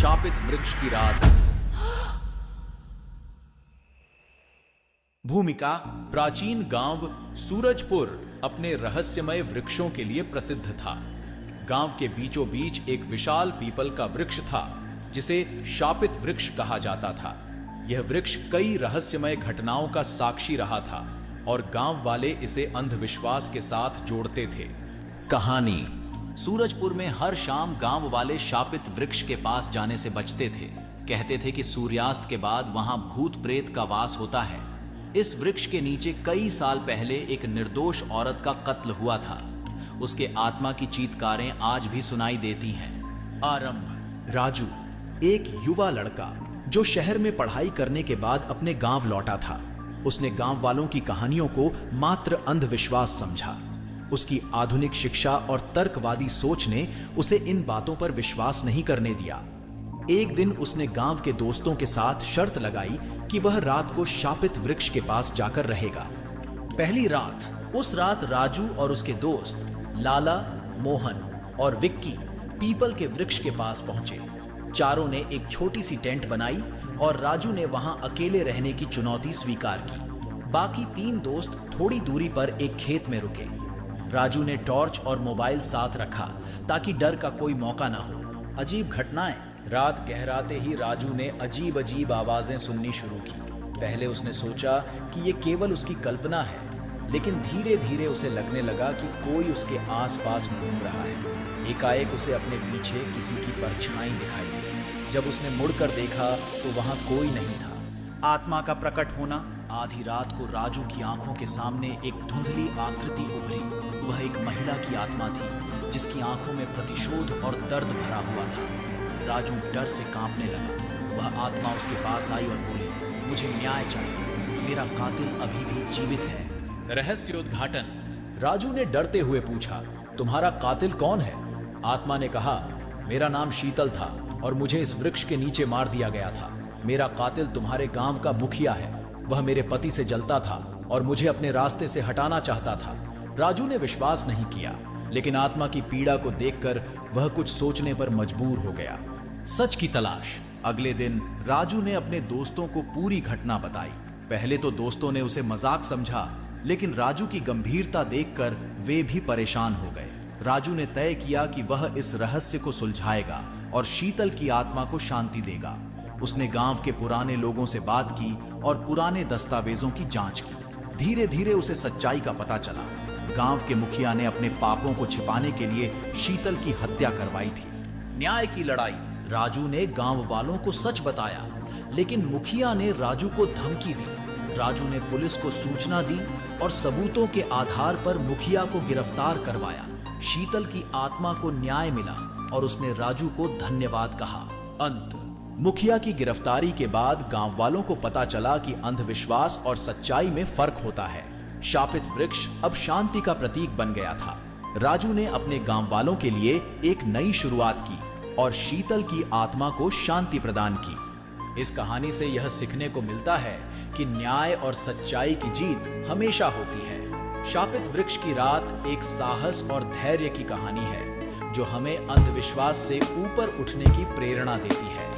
शापित वृक्ष की रात। भूमिका। प्राचीन गांव सूरजपुर अपने रहस्यमय वृक्षों के लिए प्रसिद्ध था। गांव के बीचों बीच एक विशाल पीपल का वृक्ष था जिसे शापित वृक्ष कहा जाता था। यह वृक्ष कई रहस्यमय घटनाओं का साक्षी रहा था और गांव वाले इसे अंधविश्वास के साथ जोड़ते थे। कहानी। सूरजपुर में हर शाम गांव वाले शापित वृक्ष के पास जाने से बचते थे। कहते थे कि सूर्यास्त के बाद वहां भूत प्रेत का वास होता है। इस वृक्ष के नीचे कई साल पहले एक निर्दोष औरत का कत्ल हुआ था। उसके आत्मा की चीत्कारें आज भी सुनाई देती हैं। आरंभ। राजू, एक युवा लड़का जो शहर में पढ़ाई करने के बाद अपने गांव लौटा था। उसने गांव वालों की कहानियों को मात्र अंधविश्वास समझा। उसकी आधुनिक शिक्षा और तर्कवादी सोच ने उसे इन बातों पर विश्वास नहीं करने दिया। एक दिन उसने गांव के दोस्तों के साथ शर्त लगाई कि वह रात को शापित वृक्ष के पास जाकर रहेगा। पहली रात। उस रात राजू और उसके दोस्त लाला, मोहन और विक्की पीपल के वृक्ष के पास पहुंचे। चारों ने एक छोटी सी टेंट बनाई और राजू ने वहां अकेले रहने की चुनौती स्वीकार की। बाकी 3 दोस्त थोड़ी दूरी पर एक खेत में रुके। राजू ने टॉर्च और मोबाइल साथ रखा ताकि डर का कोई मौका ना हो। अजीब घटनाएं। रात गहराते ही राजू ने अजीब अजीब आवाजें सुननी शुरू की। पहले उसने सोचा कि ये केवल उसकी कल्पना है, लेकिन धीरे धीरे उसे लगने लगा कि कोई उसके आसपास घूम रहा है। एकाएक उसे अपने पीछे किसी की परछाई दिखाई दी। जब उसने मुड़कर देखा तो वहां कोई नहीं था। आत्मा का प्रकट होना। आधी रात को राजू की आंखों के सामने एक धुंधली आकृति उभरी। वह एक महिला की आत्मा थी जिसकी आंखों में प्रतिशोध और दर्द भरा हुआ था। राजू डर से कांपने लगा। वह आत्मा उसके पास आई और बोली, मुझे न्याय चाहिए, मेरा कातिल अभी भी जीवित है। रहस्योद्घाटन। राजू ने डरते हुए पूछा, तुम्हारा कातिल कौन है? आत्मा ने कहा, मेरा नाम शीतल था और मुझे इस वृक्ष के नीचे मार दिया गया था। मेरा कातिल तुम्हारे गांव का मुखिया है। वह मेरे पति से जलता था और मुझे अपने रास्ते से हटाना चाहता था। राजू ने विश्वास नहीं किया, लेकिन आत्मा की पीड़ा को देखकर वह कुछ सोचने पर मजबूर हो गया। सच की तलाश। अगले दिन राजू ने अपने दोस्तों को पूरी घटना बताई। पहले तो दोस्तों ने उसे मजाक समझा, लेकिन राजू की गंभीरता देखकर वे भी परेशान हो गए। राजू ने तय किया कि वह इस रहस्य को सुलझाएगा और शीतल की आत्मा को शांति देगा। उसने गांव के पुराने लोगों से बात की और पुराने दस्तावेजों की जांच की। धीरे धीरे उसे सच्चाई का पता चला। गांव के मुखिया ने अपने पापों को छिपाने के लिए शीतल की हत्या करवाई थी। न्याय की लड़ाई। राजू ने गांव वालों को सच बताया, लेकिन मुखिया ने राजू को धमकी दी। राजू ने पुलिस को सूचना दी और सबूतों के आधार पर मुखिया को गिरफ्तार करवाया। शीतल की आत्मा को न्याय मिला और उसने राजू को धन्यवाद कहा। अंत। मुखिया की गिरफ्तारी के बाद गांव वालों को पता चला कि अंधविश्वास और सच्चाई में फर्क होता है। शापित वृक्ष अब शांति का प्रतीक बन गया था। राजू ने अपने गांव वालों के लिए एक नई शुरुआत की और शीतल की आत्मा को शांति प्रदान की। इस कहानी से यह सीखने को मिलता है कि न्याय और सच्चाई की जीत हमेशा होती है। शापित वृक्ष की रात एक साहस और धैर्य की कहानी है जो हमें अंधविश्वास से ऊपर उठने की प्रेरणा देती है।